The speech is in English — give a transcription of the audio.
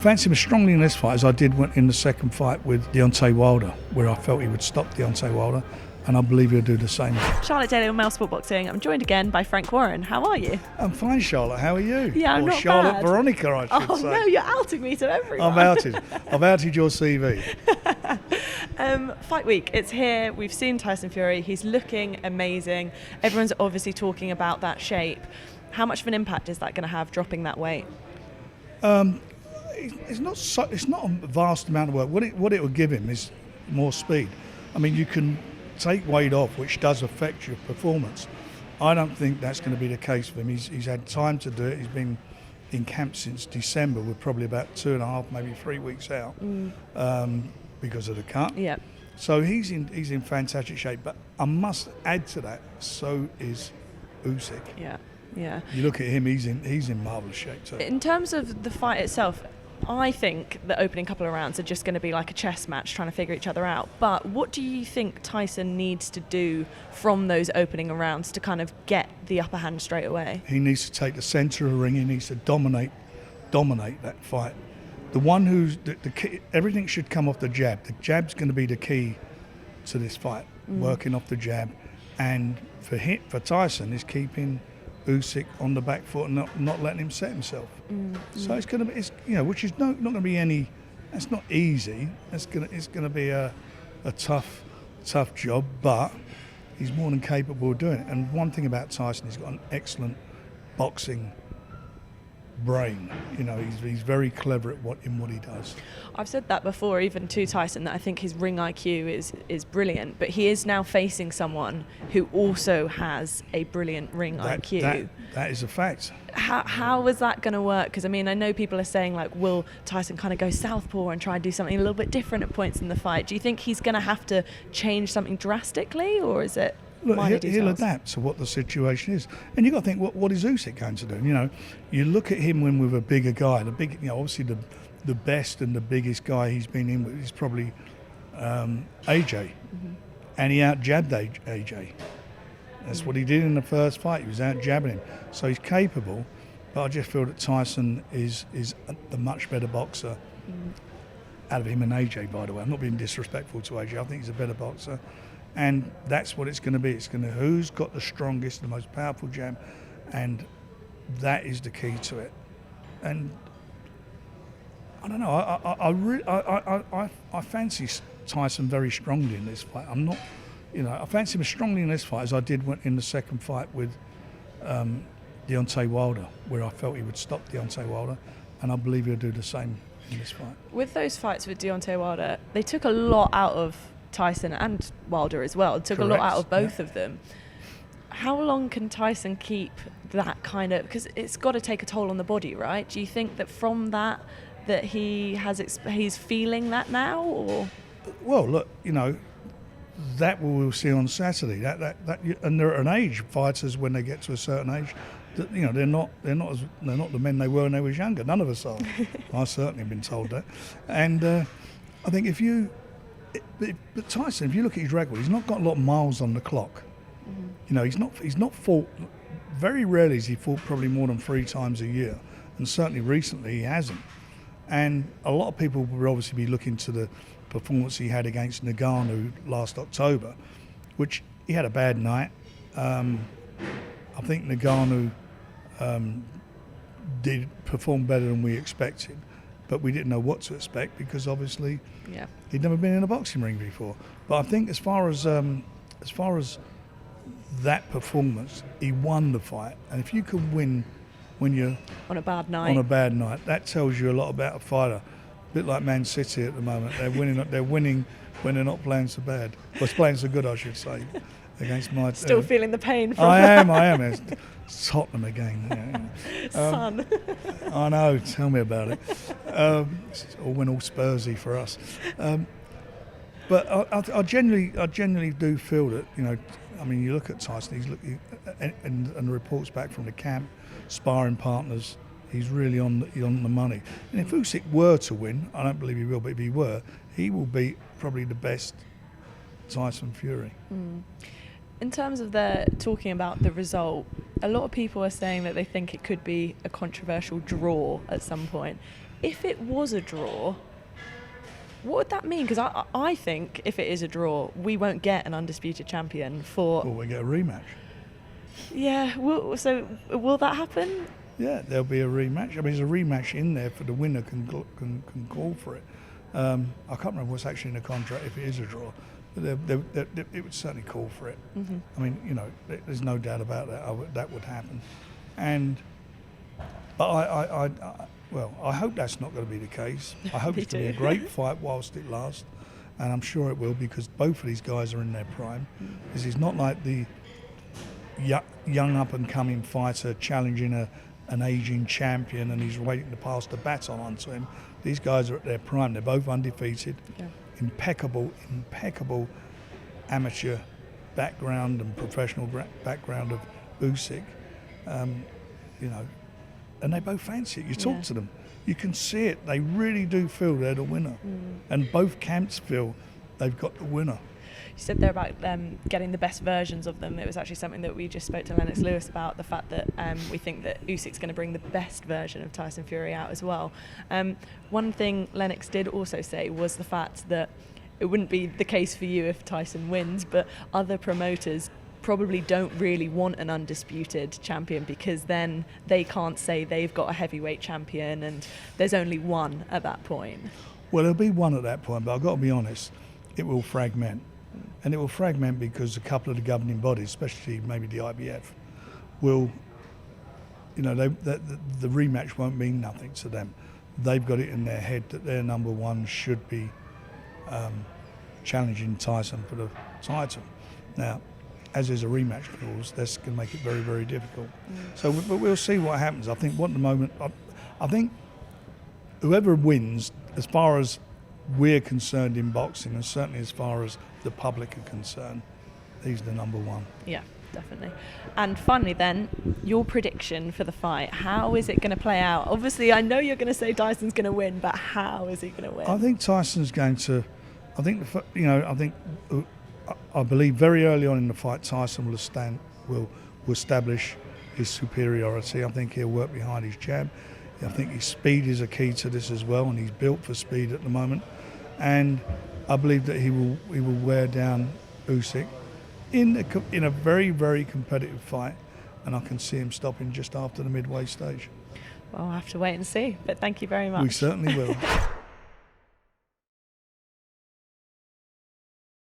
Fancy him as strongly in this fight as I did in the second fight with Deontay Wilder, where I felt he would stop Deontay Wilder, and I believe he'll do the same. Charlotte Daly on MailSport Boxing. I'm joined again by Frank Warren. How are you? I'm fine, Charlotte. How are you? Yeah, I'm or not Charlotte bad. Veronica, I should say. Oh no, you're outing me to everyone. I've outed your CV. Fight week, it's here. We've seen Tyson Fury. He's looking amazing. Everyone's obviously talking about that shape. How much of an impact is that going to have, dropping that weight? It's not a vast amount of work. What it will give him is more speed. I mean, you can take weight off, which does affect your performance. I don't think that's going to be the case for him. He's had time to do it. He's been in camp since December. We're probably about 2.5, maybe 3 weeks out because of the cut. Yeah. So he's in fantastic shape. But I must add to that, so is Usyk. Yeah. Yeah. You look at him; he's in marvellous shape too. In terms of the fight itself, I think the opening couple of rounds are just going to be like a chess match, trying to figure each other out. But what do you think Tyson needs to do from those opening rounds to kind of get the upper hand straight away? He needs to take the centre of the ring. He needs to dominate that fight. The one who's the key, everything should come off the jab. The jab's going to be the key to this fight, working off the jab. And for Tyson is keeping Usyk on the back foot and not letting him set himself. So it's going to be, which is not going to be any. That's not easy. It's going to be a tough job, but he's more than capable of doing it. And one thing about Tyson, he's got an excellent boxing brain. He's very clever at what he does. I've said that before, even to Tyson, that I think his ring IQ is brilliant, but he is now facing someone who also has a brilliant ring IQ. That is a fact. How is that going to work? Because I know people are saying, like, will Tyson kind of go southpaw and try and do something a little bit different at points in the fight? Do you think he's going to have to change something drastically, or is it? Look, he'll adapt to what the situation is, and you've got to think, what is Usyk going to do? You look at him when with a bigger guy, obviously the best and the biggest guy he's been in with is probably AJ, and he out-jabbed AJ. That's what he did in the first fight. He was out-jabbing him, so he's capable. But I just feel that Tyson is the much better boxer out of him and AJ. By the way, I'm not being disrespectful to AJ. I think he's a better boxer. And that's what it's going to be. It's going to who's got the strongest, the most powerful jab, and that is the key to it. And I don't know. I fancy Tyson very strongly in this fight. I'm not, I fancy him as strongly in this fight as I did in the second fight with Deontay Wilder, where I felt he would stop Deontay Wilder, and I believe he'll do the same in this fight. With those fights with Deontay Wilder, they took a lot out of Tyson and Wilder as well. It took Correct. a lot out of both of them. How long can Tyson keep that kind of, because it's got to take a toll on the body, right? Do you think that from that he's feeling that now, or? Well, look, that we'll see on Saturday. That and they're at an age, fighters when they get to a certain age, that, they're not the men they were when they was younger. None of us are. I certainly have been told that. And I think but Tyson, if you look at his record, he's not got a lot of miles on the clock. He's not fought. Very rarely has he fought probably more than 3 times a year, and certainly recently he hasn't. And a lot of people will obviously be looking to the performance he had against Ngannou last October, which he had a bad night. I think Ngannou did perform better than we expected, but we didn't know what to expect because obviously he'd never been in a boxing ring before. But I think as far as that performance, he won the fight. And if you can win when you're on a bad night, that tells you a lot about a fighter. A bit like Man City at the moment. They're winning when they're not playing so bad. Well, playing so good, I should say. Against my still feeling the pain from I am. It's Tottenham again. Son. I know. Tell me about it. All went all Spursy for us. But I genuinely do feel that you look at Tyson. He's looking and the reports back from the camp, sparring partners. He's really on the money. And if Usyk were to win, I don't believe he will, but if he were, he will beat probably the best Tyson Fury. In terms of talking about the result, a lot of people are saying that they think it could be a controversial draw at some point. If it was a draw, what would that mean? Because I think if it is a draw, we won't get an undisputed champion for... Well, we get a rematch. Yeah, so will that happen? Yeah, there'll be a rematch. I mean, there's a rematch in there for the winner can call for it. I can't remember what's actually in the contract if it is a draw, but it would certainly call for it. Mm-hmm. I mean, you know, there's no doubt about that. That would happen. But I hope that's not going to be the case. I hope Me it's going to be a too. great fight whilst it lasts, and I'm sure it will, because both of these guys are in their prime. This is not like the young up-and-coming fighter challenging an aging champion and he's waiting to pass the baton on to him. These guys are at their prime. They're both undefeated. Yeah. Impeccable amateur background and professional background of Usyk. You know, and they both fancy it. You talk to them, you can see it. They really do feel they're the winner. And both camps feel they've got the winner. You said there about getting the best versions of them. It was actually something that we just spoke to Lennox Lewis about, the fact that we think that Usyk's going to bring the best version of Tyson Fury out as well. One thing Lennox did also say was the fact that it wouldn't be the case for you if Tyson wins, but other promoters probably don't really want an undisputed champion, because then they can't say they've got a heavyweight champion and there's only one at that point. Well, there'll be one at that point, but I've got to be honest, it will fragment. And it will fragment because a couple of the governing bodies, especially maybe the IBF, will, you know, the rematch won't mean nothing to them. They've got it in their head that their number one should be challenging Tyson for the title. Now, as there's a rematch clause, that's going to make it very, very difficult. So but we'll see what happens. I think at the moment, I think whoever wins, as far as we're concerned in boxing, and certainly as far as the public are concerned, he's the number one. Yeah, definitely. And finally then, your prediction for the fight. How is it going to play out? Obviously, I know you're going to say Tyson's going to win, but how is he going to win? I think Tyson's going to, I believe very early on in the fight, Tyson will establish his superiority. I think he'll work behind his jab. I think his speed is a key to this as well, and he's built for speed at the moment. And I believe that he will wear down Usyk in a very, very competitive fight, and I can see him stopping just after the midway stage. Well, I'll have to wait and see, but thank you very much. We certainly will.